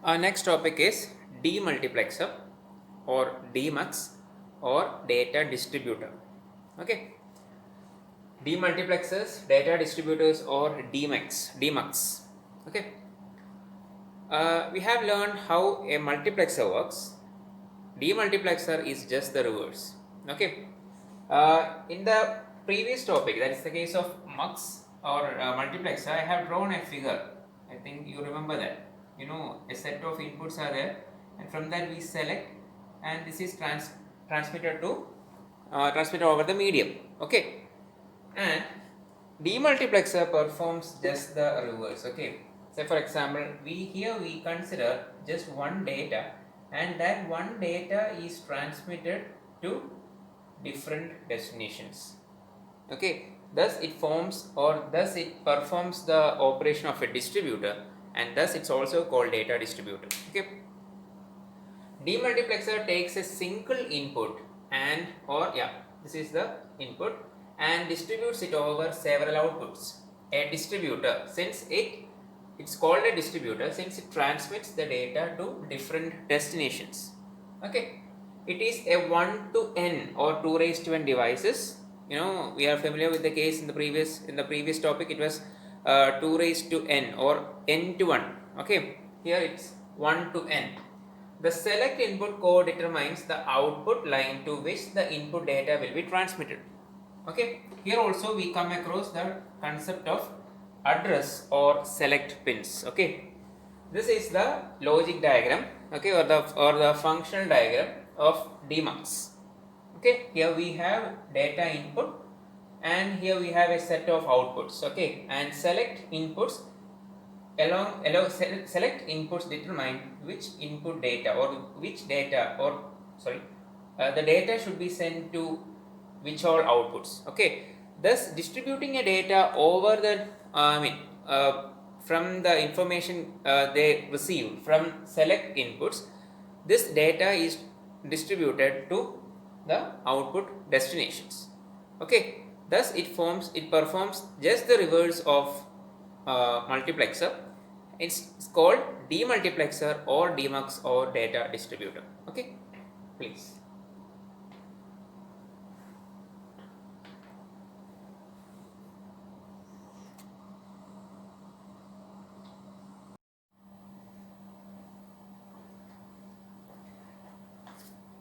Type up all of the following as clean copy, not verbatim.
Our next topic is demultiplexer or DMUX or data distributor. Okay, demultiplexers, data distributors or DMUX. Okay, we have learned how a multiplexer works. Demultiplexer is just the reverse. Okay, in the previous topic, that is the case of MUX or multiplexer, I have drawn a figure. I think you remember that. You know, a set of inputs are there, and from that we select, and this is transmitted to transmitted over the medium. Okay, and demultiplexer performs just the reverse. Okay, say for example, we consider just one data, and that one data is transmitted to different destinations. Okay, thus it performs the operation of a distributor, and thus it's also called data distributor. Okay, demultiplexer takes a single input and this is the input and distributes it over several outputs. A distributor, since it's called a distributor since it transmits the data to different destinations. Okay, it is a 1 to n or 2 raised to n devices. You know, we are familiar with the case in the previous topic. It was 2 raised to n or n to 1. Okay, here it's 1 to n. The select input code determines the output line to which the input data will be transmitted. Okay, here also we come across the concept of address or select pins. Okay, this is the logic diagram. Okay, or the functional diagram of DMUX. Okay, here we have data input and here we have a set of outputs. Okay, and select inputs select inputs determine which input data or which data or the data should be sent to which all outputs. Okay, thus distributing a data over the from the information they receive from select inputs, this data is distributed to the output destinations. Okay, thus it performs just the reverse of multiplexer. It's called demultiplexer or DMUX or data distributor. Okay, please.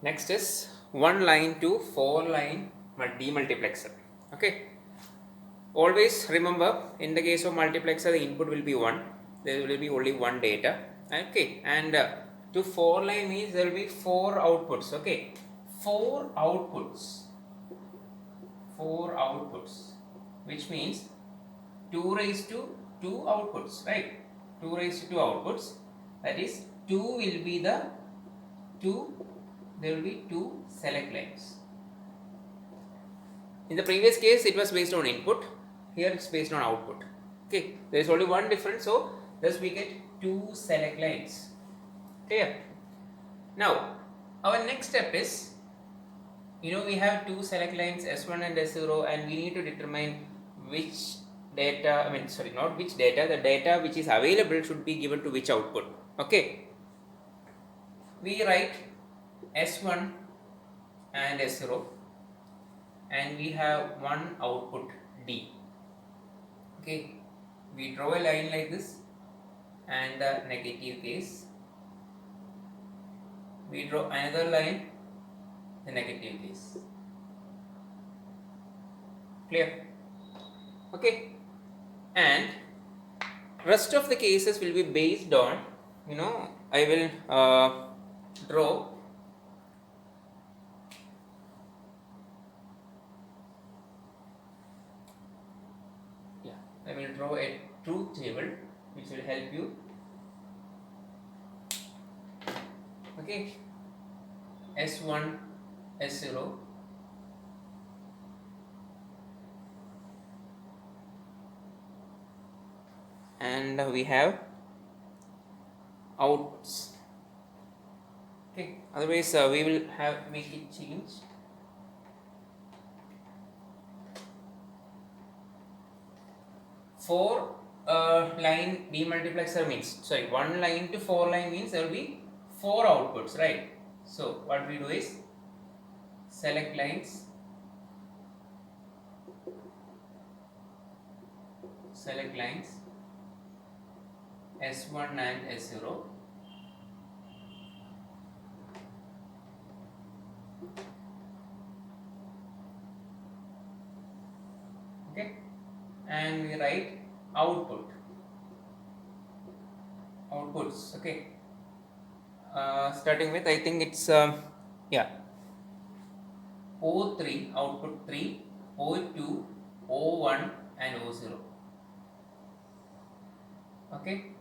Next is 1 line to 4 line demultiplexer. Okay, always remember in the case of multiplexer the input will be 1, there will be only one data. Okay, and to 4 line means there will be 4 outputs. Okay, 4 outputs, which means 2 raised to 2 outputs, right? 2 raised to 2 outputs, that is 2 will be the 2, there will be 2 select lines. In the previous case it was based on input, here it's based on output. Okay, there is only one difference, so thus we get 2 select lines. Clear? Now our next step is, you know, we have 2 select lines S1 and S0 and we need to determine which data, not which data, the data which is available should be given to which output. Okay, we write S1 and S0 and we have one output D. Okay, we draw a line like this and the negative case, we draw another line, the negative case. Clear? Okay, and rest of the cases will be based on, you know, I will draw a truth table which will help you. Okay, S1, S0, and we have outputs. Okay, otherwise we will make it change. 4 line demultiplexer means, sorry, 1 line to 4 line means there will be 4 outputs, right? So what we do is select lines, S1 and S0. Okay, and we write outputs. Okay, starting with, I think it's yeah, O3, output 3, O2, O1 and O0. Okay,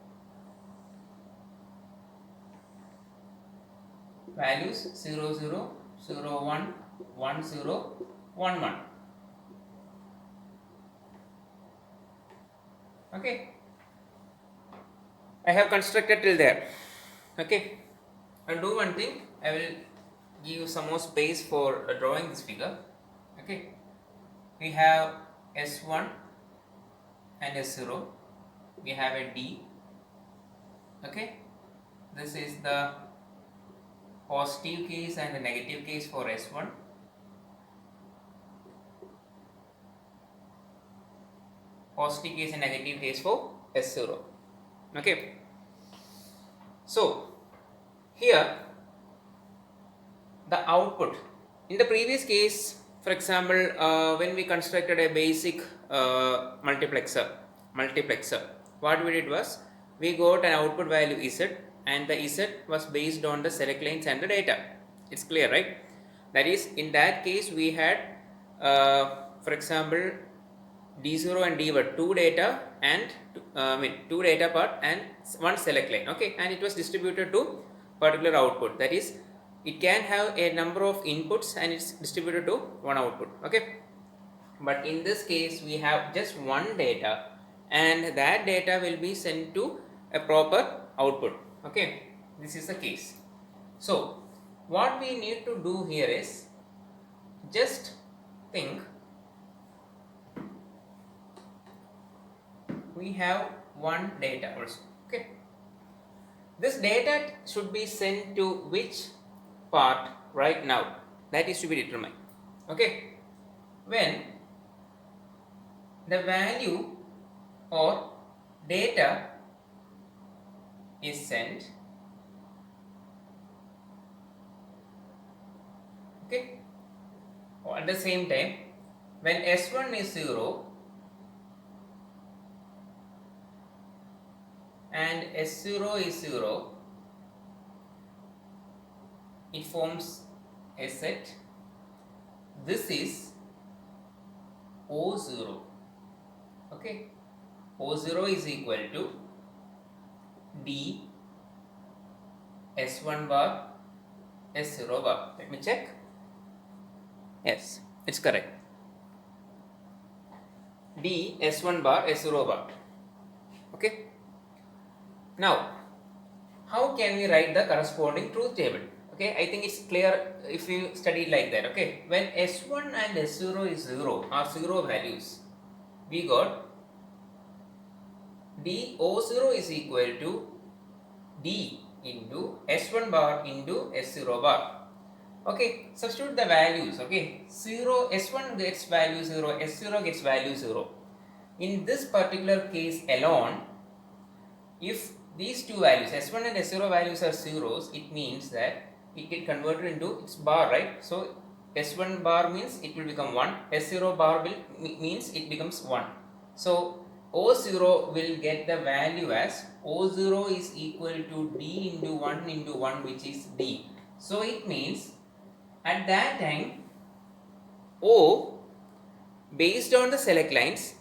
values 0 0 0 1 1 0 1 1. Okay, I have constructed till there. Okay, I'll do one thing, I will give some more space for drawing this figure. Okay, we have S1 and S0, we have a D. Okay, this is the positive case and the negative case for S1. Positive case and negative case for S0. Okay, so here the output in the previous case, for example, when we constructed a basic multiplexer, what we did was we got an output value Z, and the Z was based on the select lines and the data. It's clear, right? That is, in that case we had for example D0 and D were two data and two data part and one select line. Okay, and it was distributed to particular output. That is, it can have a number of inputs and it's distributed to one output. Okay, but in this case we have just one data and that data will be sent to a proper output. Okay, this is the case. So what we need to do here is just think, we have one data also. Okay, this data should be sent to which part right now, that is to be determined. Okay, when the value or data is sent, okay, or at the same time when S1 is 0 and S0 is 0, it forms a set. This is O0. Okay, O0 is equal to D S1 bar S0 bar. Let me check. Yes, it's correct. D S1 bar S0 bar. Okay. Now, how can we write the corresponding truth table? Okay, I think it's clear if you study like that. Okay, when S1 and S0 is 0 are 0 values, we got D O0 is equal to D into S1 bar into S0 bar. Okay, substitute the values. Okay, 0, S1 gets value 0, S0 gets value 0. In this particular case alone, if these two values S1 and S0 values are zeros, it means that it get converted into its bar, right? So S1 bar means it will become 1, S0 bar will means it becomes 1. So O0 will get the value as O0 is equal to D into 1 into 1, which is D. So it means at that time O, based on the select lines,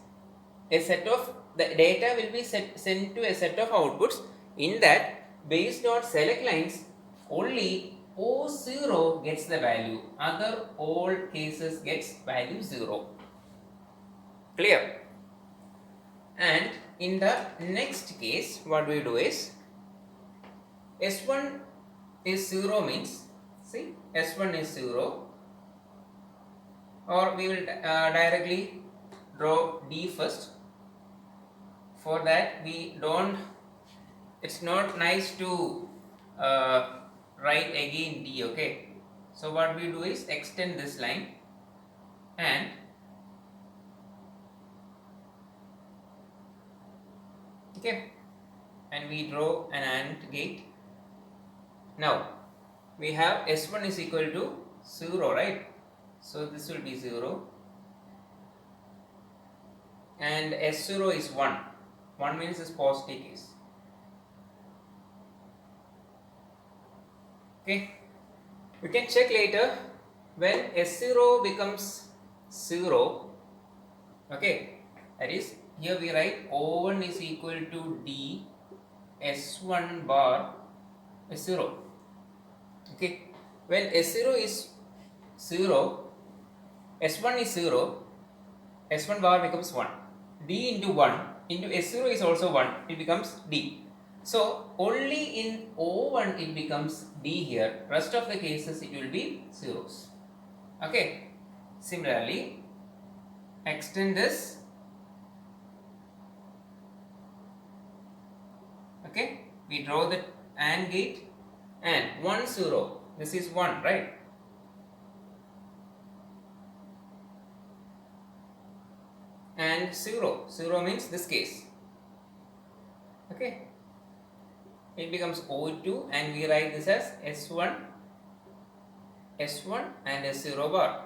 a set of the data will be sent to a set of outputs. In that, based on select lines, only O0 gets the value, other all cases gets value 0. Clear? And in the next case, what we do is S1 is 0 means, see, S1 is 0, or we will directly draw D first. for that we don't, it's not nice to write again D, okay. So what we do is extend this line and okay, and we draw an AND gate. Now we have S1 is equal to 0, right? So this will be 0 and S0 is 1. 1 means is positive case. Okay, we can check later when S0 becomes 0. Okay, that is here we write O1 is equal to D S1 bar S0. Okay, when S0 is 0, S1 is 0, S1 bar becomes 1. D into 1 into S0 is also 1, it becomes D. So only in O1 it becomes D here, rest of the cases it will be zeros. Okay, similarly extend this. Okay, we draw the AND gate and 1 0, this is 1, right? And 0, 0 means this case. Okay, it becomes O2 and we write this as S1 and S0 bar.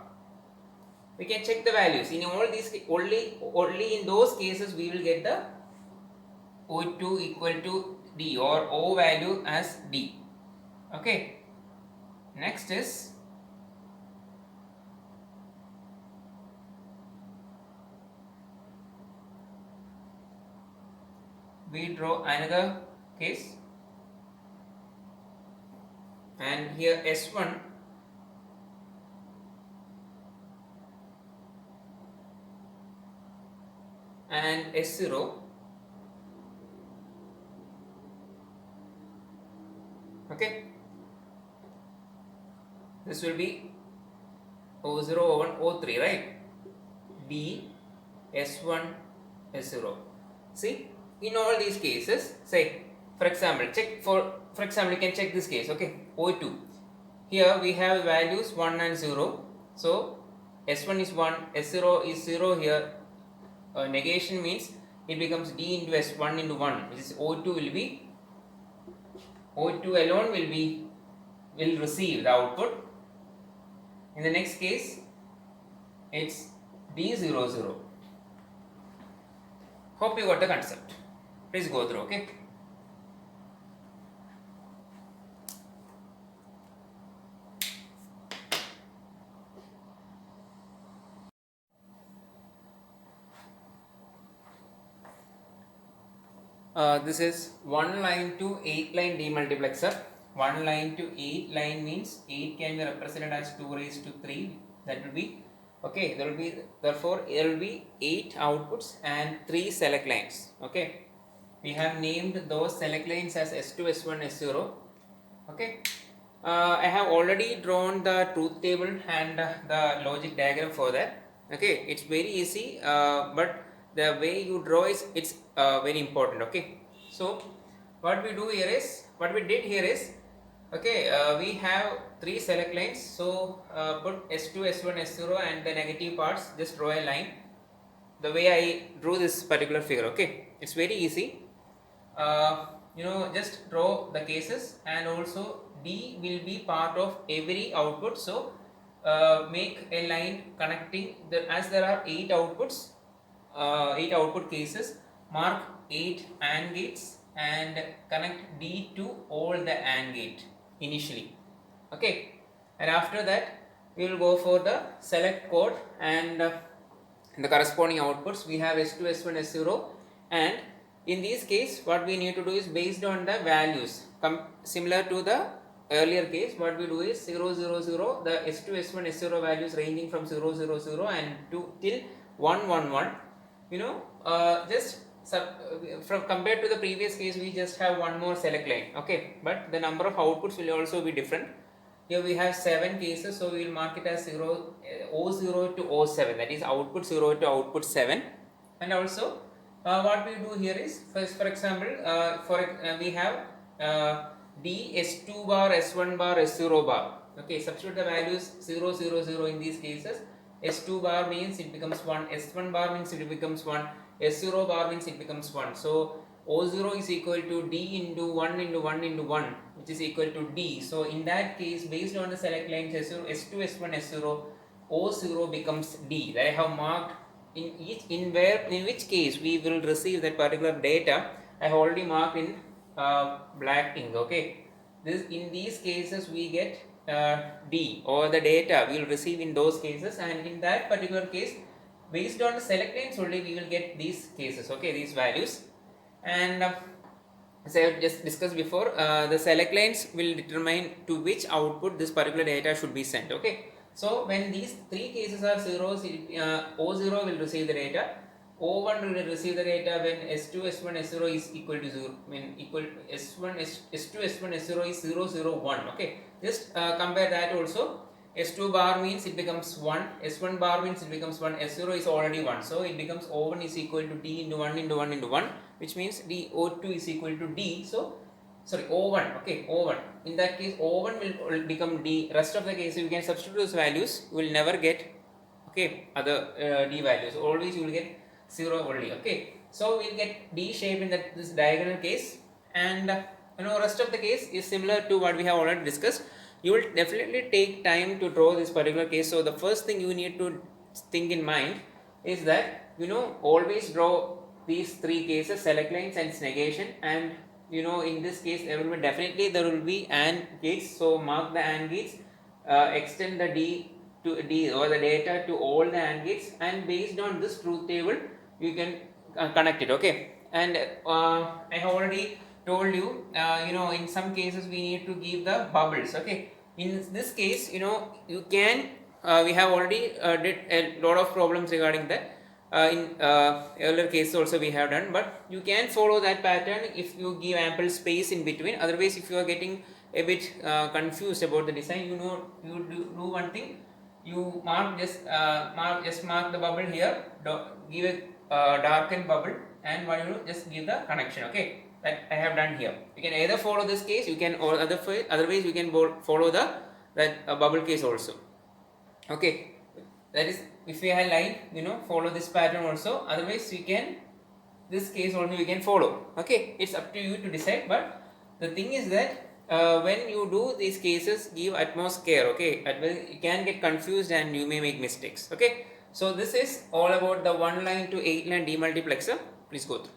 We can check the values in all these, only in those cases we will get the O2 equal to D or O value as D. Okay, next is we draw another case and here S1 and S0. Okay, this will be O0, O1, O3, right? D, S1, S0. See, in all these cases, say for example, for example you can check this case, okay, O2. Here we have values 1 and 0. So S1 is 1, S0 is 0 here. Negation means it becomes D into S1 into 1, which is O2 will be, O2 alone will receive the output. In the next case, it's D00. Hope you got the concept. Please go through, okay? This is 1 line to 8 line demultiplexer. 1 line to 8 line means 8 can be represented as 2 raised to 3. That will be, okay, there will be, therefore there will be 8 outputs and 3 select lines. Okay, we have named those select lines as S2, S1, S0. Okay, I have already drawn the truth table and the logic diagram for that. Okay, it's very easy, but the way you draw is, it's very important. Okay, so what we do here is, what we did here is, okay, we have 3 select lines, so put S2, S1, S0 and the negative parts, just draw a line the way I drew this particular figure. Okay, it's very easy. Just draw the cases and also D will be part of every output. So make a line connecting as there are 8 outputs, 8 output cases, mark 8 AND gates and connect D to all the AND gate initially. Okay, and after that we will go for the select code and the corresponding outputs. We have S2, S1, S0, and in this case what we need to do is based on the values similar to the earlier case. What we do is 0, 0, 0, the S2, S1, S0 values ranging from 0, 0, 0 and to till 1, 1, 1. Just from compared to the previous case, we just have one more select line. Okay, but the number of outputs will also be different. Here we have 7 cases, so we will mark it as 0, O0 to O7, that is output 0 to output 7, and also what we do here is, first, for example, we have D S2 bar, S1 bar, S0 bar. Okay, substitute the values 0, 0, 0 in these cases. S2 bar means it becomes 1, S1 bar means it becomes 1, S0 bar means it becomes 1. So O0 is equal to D into 1 into 1 into 1, which is equal to D. So in that case, based on the select lines S0, S2, S1, S0, O0 becomes D. I have marked in which case we will receive that particular data. I have already marked in black ink. Okay, in these cases we get D, or the data we will receive in those cases, and in that particular case, based on the select lines only, we will get these cases. Okay, these values. And as I have just discussed before, the select lines will determine to which output this particular data should be sent. Okay, so when these three cases are zeros, O0 will receive the data, O1 will receive the data when S2, S1, S0 is equal to 0, when equal S1, S2, S1, S0 is 0, 0, 1. Okay, just compare that also. S2 bar means it becomes 1, S1 bar means it becomes 1, S0 is already 1. So it becomes O1 is equal to D into 1 into 1 into 1, which means O2 is equal to D. So, sorry, O1, okay, O1. In that case, O1 will become D. Rest of the case, you can substitute those values, you will never get, okay, other D values. Always you will get 0 only, okay. So we'll get D shape in this diagonal case, and rest of the case is similar to what we have already discussed. You will definitely take time to draw this particular case. So the first thing you need to think in mind is that always draw these three cases, select lines and negation, and in this case there will be AND gates. So mark the AND gates, extend the D to D or the data to all the AND gates, and based on this truth table you can connect it. Okay, and I have already told you, in some cases we need to give the bubbles. Okay, in this case, you can we have already did a lot of problems regarding that. In earlier cases also we have done, but you can follow that pattern if you give ample space in between. Otherwise, if you are getting a bit confused about the design, you do one thing. You mark mark the bubble here, give a darkened bubble, and what you do, just give the connection. Okay, that I have done here. You can either follow this case, you can, or otherwise you can follow that bubble case also. Okay, that is, if we have line, follow this pattern also. Otherwise you can, this case only we can follow. Okay, it's up to you to decide. But the thing is that when you do these cases, give utmost care. Okay, you can get confused and you may make mistakes. Okay, so this is all about the 1 line to 8 line demultiplexer. Please go through.